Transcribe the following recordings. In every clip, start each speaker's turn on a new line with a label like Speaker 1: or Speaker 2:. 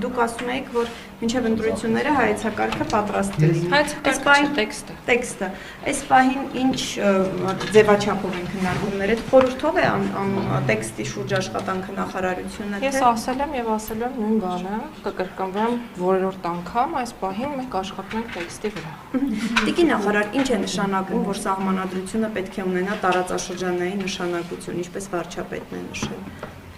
Speaker 1: դուք ասում եք, որ մինչև ընտրությունները հայեցակարգը պատրաստ է։
Speaker 2: Հայեցակարգը
Speaker 1: տեքստը։ Այս պահին ինչ ձևաչափով են քննարկումները, խորհրդով է տեքստի շուրջ աշխատանքը նախարարությունը։
Speaker 2: Ես ասել եմ եւ ասել եմ նույն բանը, կկրկնվեմ որերորդ անգամ, այս պահին մենք աշխատում ենք տեքստի վրա։
Speaker 1: Տիկին նախարար, ինչ է նշանակում, որ սահմանադրությունը պետք է ունենա տարածաշրջանային նշանակություն, ինչպես վարչապետն է նշել։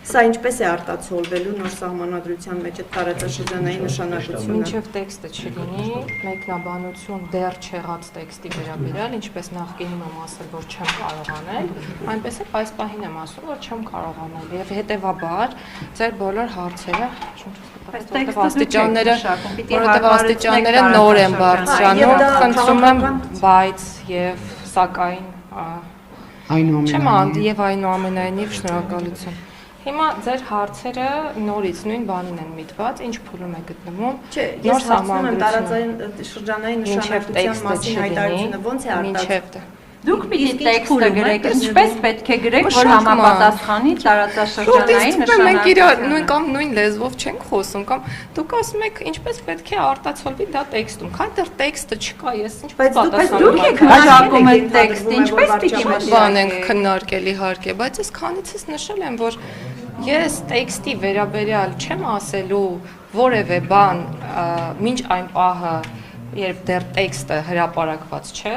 Speaker 1: Սա ինչպես է արտացոլվելու նոր սահմանադրության մեջ այդ տարածաշրջանային նշանակությունը։
Speaker 2: Մինչև տեքստը չլինի, մեկնաբանություն դեռ չեղած տեքստի վերաբերյալ, ինչպես նախկինում եմ ասել, որ չեմ կարող անել, այնպես էլ այս պահին եմ ասում, որ չեմ կարող անել եւ հետեւաբար ձեր բոլոր հարցերը որովհետև աստիճանները նոր են բարձրանում, խնդրում եմ, բայց եւ սակայն այնուամենայնիվ շնորհակալություն։ Հիմա ձեր հարցերը նորից նույն բանին են միտված, ինչ փուլում է գտնվում։
Speaker 1: Նոր սահմանադրության շրջանային նշանակության մասին հայտարարությունը ո՞նց է արտացոլվում։
Speaker 3: Դուք պիտի տեքստը գրեք, ինչպես պետք է գրեք, որ համապատասխանի տարածաշրջանային նշանակությանը։
Speaker 2: Մենք կամ նույն լեզվով չենք խոսում, կամ դուք ասում եք ինչպես պետք է արտացոլվի դա տեքստում։ Քան դեռ տեքստը չկա, ես ինչպես պատասխանում
Speaker 3: եմ։ Դուք եք քննարկում եք տեքստը, ինչպես պիտի
Speaker 2: բան ենք քննարկել իհարկե, բայց ես քանիցս նշել եմ, որ ես տեքստի վերաբերյալ չեմ ասելու որևէ բան, մինչ այն պահը, երբ դեռ տեքստը հրապարակված չէ,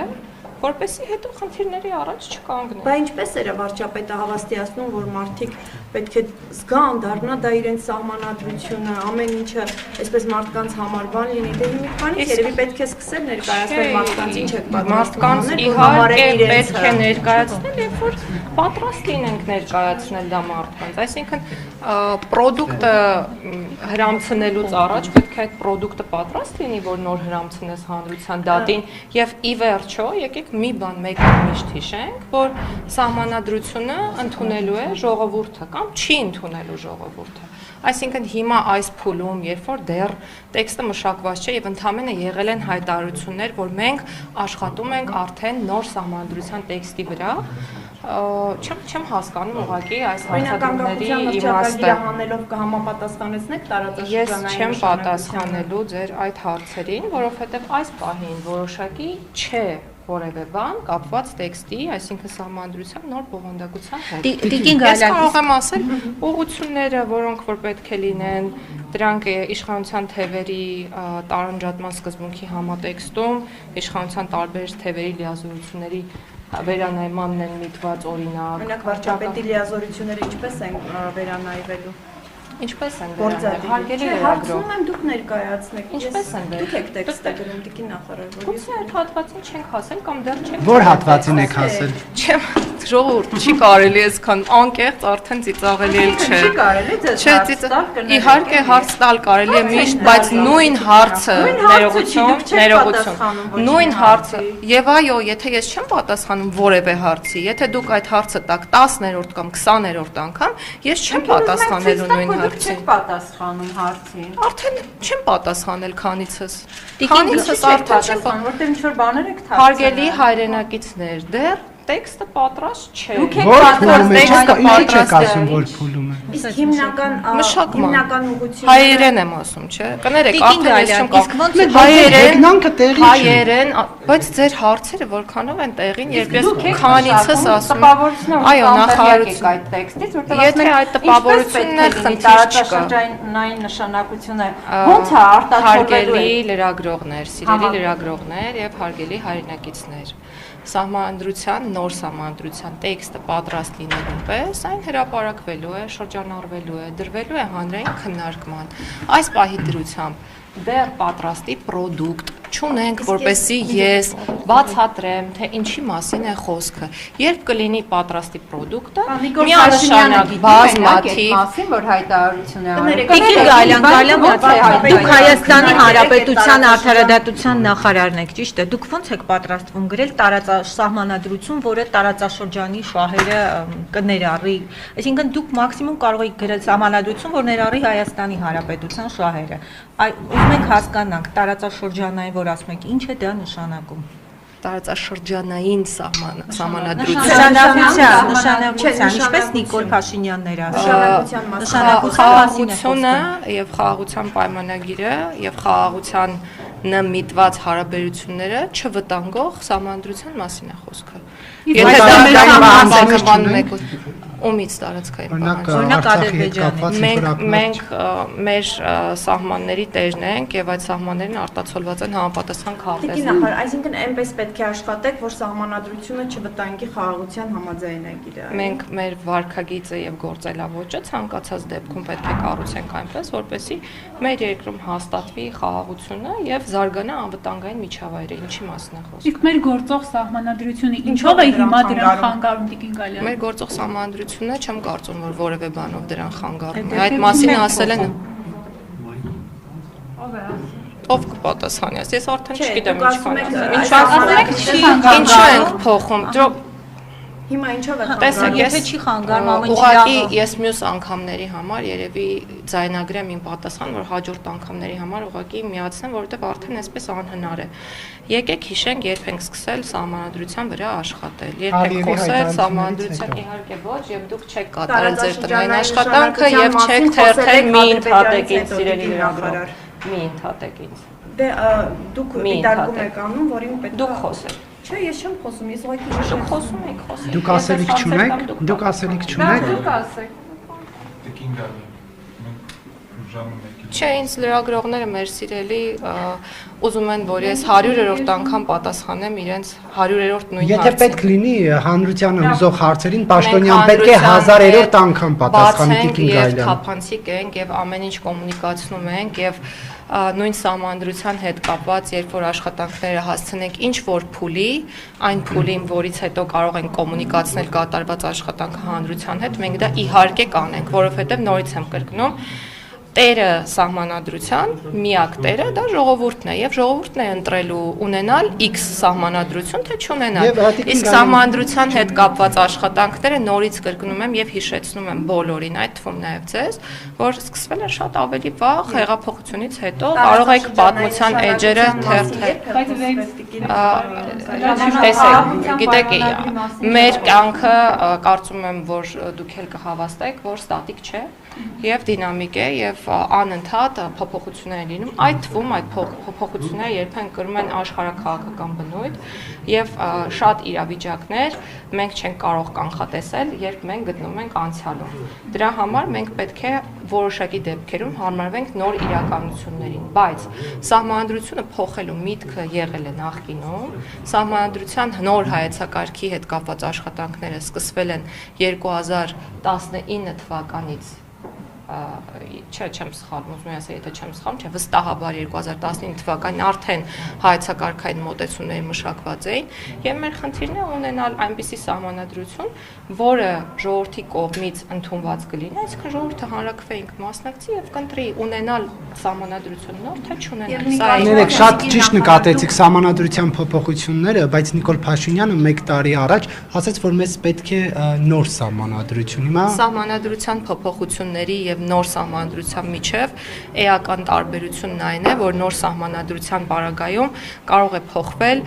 Speaker 2: որպեսզի հետո խնդիրների առաջ չկանգնեն։
Speaker 1: Բա ինչպես էր վարչապետը հավաստիացնում, որ մարդիկ պետք է զգան, դառնա դա իրենց սահմանադրությունը, ամեն ինչը այսպես մարդկանց համար բան լինի, դե մի քանից երևի պետք է սկսել ներկայացնել մարդկանց ինչ է պատրաստվում,
Speaker 2: իհարկե պետք է ներկայացնել, երբ որ պատրաստ լինենք ներկայացնել դա մարդկանց, այսինքն պրոդուկտը հրամցնելուց առաջ պետք է այդ պրոդուկտը պատրաստ լինի, որ նոր հրամցնես հանրության դատին, եւ ի վերջո եկեք մի բան մեկ միշտ հիշենք, որ սահմանադրությունը ընդունելու է ժողովուրդը կամ չի ընդունելու ժողովուրդը։ Այսինքն հիմա այս փուլում, երբ որ դեռ տեքստը մշակված չէ եւ ընդհանրապես եղել են հայտարարություններ, որ մենք աշխատում ենք արդեն նոր սահմանադրության տեքստի վրա, չեմ հասկանում ուղղակի այս հարցադրումների իմաստը։
Speaker 1: Հանելով կհամապատասխանեցնեք տարածաշրջանային
Speaker 2: Ես չեմ պատասխանելու ձեր այդ հարցերին, որովհետեւ այս պահին որոշակի չէ որևէ բան կապված տեքստի, այսինքն սահմանադրության նոր բովանդակության հետ։ Ես կարող եմ ասել ուղղությունները, որոնք որ պետք է լինեն, դրանք իշխանության թևերի տարանջատման սկզբունքի համատեքստում, իշխանության տարբեր թևերի լիազորությունների վերանայմանն են միտված օրինակ։
Speaker 1: Օրինակ վարչապետի լիազորությունները ինչպես են վերանայվելու։
Speaker 2: Ինչպես են վերանայվել։ Հարգելի լրագրող։
Speaker 1: Հարցնում եմ դուք ներկայացնեք։
Speaker 2: Ինչպես են
Speaker 1: դուք եք տեքստը գրում տիկին նախարար, որ
Speaker 2: Գուցե այդ հատվածին չենք հասել կամ դեռ չենք։
Speaker 4: Որ հատվածին եք հասել։
Speaker 2: Չեմ, ժողովուրդ, չի կարելի այսքան անկեղծ արդեն ծիծաղելի էլ չէ։
Speaker 1: Չի կարելի ձեզ հարց տալ։
Speaker 2: Իհարկե հարց տալ կարելի է միշտ, բայց նույն հարցը, ներողություն, նույն հարցը։ Եվ այո, եթե ես չեմ պատասխանում որևէ հարցի, եթե դուք այդ հարցը տաք 10-րդ կամ 20-րդ անգամ, ես չեմ պատասխանելու նույն հարցին։
Speaker 3: Չեք պատասխանում հարցին։
Speaker 2: Արդեն չեմ պատասխանել քանիցս։
Speaker 3: Քանիցս արդեն չեմ պատասխանում, որտեղ ինչ-որ բաներ եք թաքցնում։
Speaker 2: Հարգելի հայրենակիցներ, դեռ տեքստը պատրաստ չէ։
Speaker 3: Դուք եք պատրաստ
Speaker 4: տեքստը պատրաստ ասում, որ փուլում է։
Speaker 1: Իսկ հիմնական ուղղությունը
Speaker 2: հայերեն եմ ասում, չէ։ Կներեք, արդեն ես չեմ կարող։ Հայերեն, բայց ձեր հարցերը որքանով են տեղին, երբ ես քանիցս ասում եմ։ Այո, նախարարություն
Speaker 3: այդ տեքստից, որտեղ
Speaker 2: եթե այդ տպավորությունն է խնդիր չկա։
Speaker 3: Տարածաշրջանային նշանակությունը ո՞նց է արտացոլվելու։
Speaker 2: Հարգելի լրագրողներ, սիրելի լրագրողներ եւ հարգելի հայրենակիցներ։ Սահմանադրության, նոր սահմանադրության տեքստը պատրաստ լինելուն պես այն հրապարակվելու է, շրջանառվելու է, դրվելու է հանրային քննարկման։ Այս պահի դրությամբ դեռ պատրաստի պրոդուկտ չունենք, որպեսզի ես բացատրեմ, թե ինչի մասին է խոսքը։ Երբ կլինի պատրաստի պրոդուկտը, միանշանակ բազմաթիվ
Speaker 3: մասին, որ հայտարարություն է արել։
Speaker 5: Տիկին Գալյան, դուք Հայաստանի Հանրապետության արդարադատության նախարարն եք, ճիշտ է։ Դուք ո՞նց եք պատրաստվում գրել սահմանադրություն, որը տարածաշրջանի շահերը կներառի։ Այսինքն դուք մաքսիմում կարող եք գրել սահմանադրություն, որ ներառի Հայաստանի Հանրապետության շահերը։ Ուզում եք հասկանանք տարածաշրջանային, որ ասում եք, ինչ է դա նշանակում։
Speaker 2: տարածաշրջանային սահմանադրություն։
Speaker 5: Նշանակության, ինչպես Նիկոլ Փաշինյանն էր ասում։
Speaker 2: Խաղաղությունը եւ խաղաղության պայմանագիրը եւ խաղաղության միտված հարաբերությունները չվտանգող սահմանադրության մասին է խոսքը։ Եթե դա մեր ումից տարածքային
Speaker 5: Օրինակ Ադրբեջանի
Speaker 2: մենք մեր սահմանների տերն ենք եւ այդ սահմաններն արտացոլված են համապատասխան քաղաքացիների։
Speaker 1: Տիկին նախարար, այսինքն այնպես պետք է աշխատեք, որ սահմանադրությունը չվտանգի խաղաղության համաձայնագիրը։
Speaker 2: Մենք մեր վարքագիծը եւ գործելավոճը ցանկացած դեպքում պետք է կառուցենք այնպես, որպեսզի մեր երկրում հաստատվի խաղաղությունը եւ զարգանա անվտանգային միջավայրը, ինչի մասին է խոսքը։
Speaker 6: Իսկ մեր գործող սահմանադրությունը ինչով է հիմա դրան խանգարում Տիկին Գալյան։
Speaker 2: Մեր գործող սահմանադրությունը չեմ կարծում, որ որևէ բանով դրան խանգարում է։ Այդ մասին ասել են ով կպատասխանի, ես արդեն չգիտեմ ինչու ենք փոխում։
Speaker 1: Հիմա ինչով է
Speaker 2: Տեսեք,
Speaker 5: եթե չի խանգարում,
Speaker 2: ուղղակի ես մյուս անգամների համար երևի ձայնագրեմ իմ պատասխան, որ հաջորդ անգամների համար ուղղակի միացնեմ, որովհետև արդեն այսպես անհնար է։ Եկեք հիշենք, երբ ենք սկսել սահմանադրության վրա աշխատել։ Երբ ենք խոսել սահմանադրության, իհարկե ոչ, եւ դուք չեք կատարել ձեր տնային աշխատանքը եւ չեք թերթել մի ընդհատեք ինձ, սիրելի լրագրող, մի ընդհատեք ինձ։
Speaker 1: Դե դուք դիտարկում եք անում, որին պետք է
Speaker 2: Դուք խոսեք։
Speaker 1: Չէ, ես չեմ խոսում, ես ուղղակի
Speaker 2: Դուք խոսում եք, խոսեք։
Speaker 4: Դուք ասելիք չունեք, դուք ասելիք չունեք։
Speaker 2: Դուք ասեք։ Չէ, ինձ լրագրողները մեր սիրելի ուզում են, որ ես 100-րդ անգամ պատասխանեմ իրենց 100-րդ նույն հարցին։
Speaker 4: Եթե պետք լինի հանրությանը հուզող հարցերին, Պաշտոնյան պետք է 1000-րդ անգամ պատասխանի Տիկին
Speaker 2: Եվ
Speaker 4: Գալյան։
Speaker 2: թափանցիկ ենք եւ ամեն ինչ կոմունիկացնում ենք եւ նույն սահմանադրության հետ կապված, երբ որ աշխատանքները հասցնենք ինչ որ փուլի, այն փուլին, որից հետո կարող ենք կոմունիկացնել կատարված աշխատանքը հանրության հետ, մենք դա իհարկե կանենք, որովհետեւ նորից եմ կրկնում, տերը սահմանադրության միակ տերը դա ժողովուրդն է եւ ժողովուրդն է ընտրելու ունենալ X սահմանադրություն թե չունենալ իսկ սահմանադրության հետ կապված աշխատանքները նորից կրկնում եմ եւ հիշեցնում եմ բոլորին այդ թվում նաեւ ձեզ որ սկսվել է շատ ավելի վաղ հեղափոխությունից հետո կարող եք պատմության էջերը թերթել տեսեք գիտեք մեր կյանքը կարծում եմ որ դուք էլ կհավաստեք որ ստատիկ չէ եւ դինամիկ է եւ անընդհատ փոփոխություններ են լինում այդ թվում այդ փոփոխությունները երբեմն կրում են աշխարհաքաղաքական բնույթ եւ շատ իրավիճակներ մենք չենք կարող կանխատեսել երբ մենք գտնվում ենք անցյալում դրա համար մենք պետք է որոշակի դեպքերում հարմարվենք նոր իրականություններին բայց սահմանադրությունը փոխելու միտքը եղել է նախկինում սահմանադրության նոր հայեցակարգի հետ կապված աշխատանքները սկսվել են 2019 թվականից չեմ սխալվում, ուզում եմ ասել, եթե չեմ սխալվում, չէ, վստահաբար 2019 թվականին արդեն հայեցակարգային մոտեցումների մշակված էին, եւ մեր խնդիրն է ունենալ այնպիսի սահմանադրություն, որը ժողովրդի կողմից ընդունված կլինի, այսինքն ժողովուրդը հանրակրվեինք մասնակցի եւ կընտրի ունենալ սահմանադրություն նոր թե չունենալ։
Speaker 4: Ներեք, շատ ճիշտ նկատեցիք սահմանադրության փոփոխությունները, բայց Նիկոլ Փաշինյանը 1 տարի առաջ ասաց, որ մեզ պետք է նոր սահմանադրություն։ Հիմա
Speaker 2: սահմանադրության փոփոխությունների եւ նոր սահմանադրության միջև էական տարբերությունն այն է, որ նոր սահմանադրության պարագայում կարող է փոխվել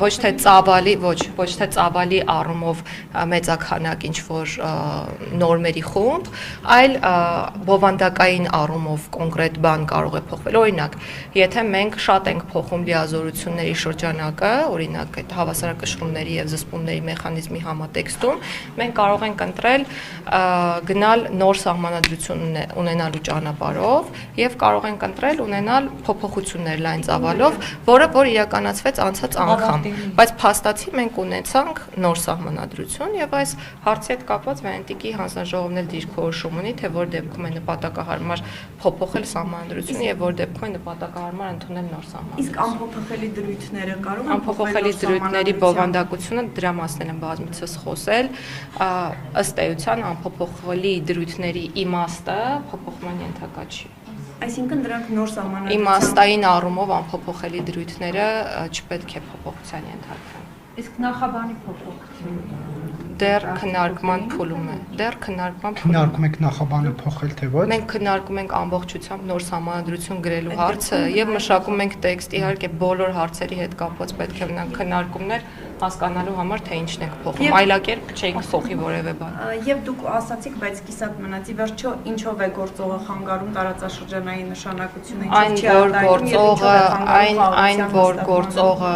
Speaker 2: ոչ թե ծավալի առումով մեծաքանակ ինչ որ նորմերի խումբ, այլ բովանդակային առումով կոնկրետ բան կարող է փոխվել։ Օրինակ, եթե մենք շատ ենք փոխում լիազորությունների շրջանակը, օրինակ այդ հավասարակշռումների եւ զսպումների մեխանիզմի համատեքստում, մենք կարող ենք ընտրել գնալ նոր սահմանադրություն ունենալու ճանապարհով եւ կարող ենք ընտրել ունենալ փոփոխություններ լայն ծավալով, որը որ իրականացվեց անցած անգամ, բայց փաստացի մենք ունեցանք նոր սահմանադրություն եւ այս հարցի հետ կապված Վենետիկի հանձնաժողովն էլ դիրքորոշում ունի, թե որ դեպքում է նպատակահարմար փոփոխել սահմանադրությունը եւ որ դեպքում է նպատակահարմար ընդունել նոր սահմանադրություն։
Speaker 1: Իսկ անփոփոխելի դրույթները կարող են
Speaker 2: անփոփոխելի դրույթների բովանդակությունը դրա մասն եմ բազմիցս խոսել, ըստ էության անփոփոխելի դրույթների իմաստը փոփոխման ենթակա չի։
Speaker 1: Այսինքն դրանք նոր սահմանադրություն
Speaker 2: Իմաստային առումով անփոփոխելի դրույթները չպետք է փոփոխության ենթարկվեն։
Speaker 3: Իսկ նախաբանի փոփոխություն
Speaker 2: դեռ քննարկման փուլում է։
Speaker 4: Քննարկում եք նախաբանը փոխել թե ոչ։
Speaker 2: Մենք քննարկում ենք ամբողջությամբ նոր համանդրություն գրելու հարցը եւ մշակում ենք տեքստ, իհարկե բոլոր հարցերի հետ կապված պետք է մնան քննարկումներ հասկանալու համար թե ինչն եք փոխում։ Այլակերպ չեք փոխի որևէ բան։
Speaker 1: Եվ դուք ասացիք, բայց կիսատ մնաց, ի վերջո ինչով է գործողը խանգարում տարածաշրջանային նշանակությունը,
Speaker 2: այն որ գործողը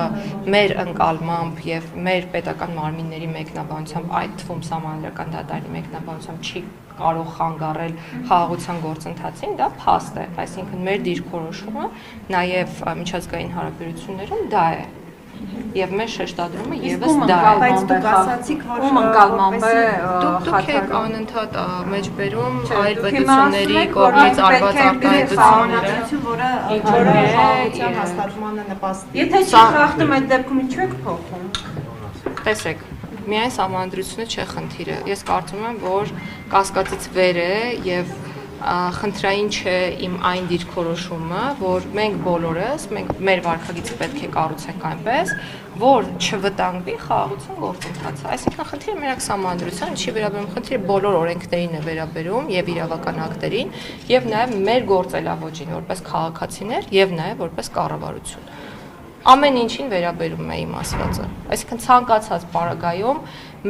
Speaker 2: մեր ընկալմամբ եւ մեր պետական մարմինների մեկնաբանությամբ, այդ թվում Սահմանադրական դատարանի մեկնաբանությամբ չի կարող խանգարել խաղաղության գործընթացին, դա փաստ է, այսինքն մեր դիրքորոշումը նաև միջազգային հարաբերություններում դա է։ Եվ մեր շեշտադրումը եւս դա է,
Speaker 1: բայց դուք ասացիք, որ
Speaker 3: ընկալմամբ է
Speaker 2: դուք եք անընդհատ մեջբերում այլ պետությունների կողմից արված արտահայտությունները,
Speaker 1: որը խաղաղության հաստատմանը նպաստի։
Speaker 3: Եթե չի խախտում այդ դեպքում ինչու եք փոխում։
Speaker 2: տեսեք, միայն Սահմանադրությունը չէ խնդիրը։ Ես կարծում եմ, որ կասկածից վեր է եւ խնդրային չէ իմ այն դիրքորոշումը, որ մենք բոլորս, մեր վարքագիծը պետք է կառուցենք այնպես, որ չվտանգվի խաղաղության գործընթացը։ Այսինքն խնդիրը մենակ Սահմանադրությանը չի վերաբերում, խնդիրը բոլոր օրենքներին է վերաբերում եւ իրավական ակտերին եւ նաեւ մեր գործելավոճին որպես քաղաքացիներ եւ նաեւ որպես կառավարություն։ Ամեն ինչին վերաբերում է իմ ասվածը։ Այսինքն ցանկացած պարագայում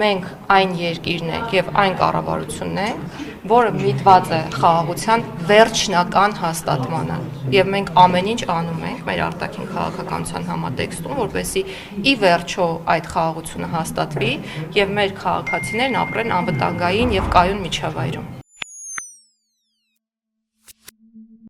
Speaker 2: մենք այն երկիրն ենք եւ այն կառավարությունն ենք, որը միտված է խաղաղության վերջնական հաստատմանը։ Եվ մենք ամեն ինչ անում ենք մեր արտաքին քաղաքականության համատեքստում, որպեսզի ի վերջո այդ խաղաղությունը հաստատվի եւ մեր քաղաքացիներն ապրեն անվտանգային եւ կայուն միջավայրում։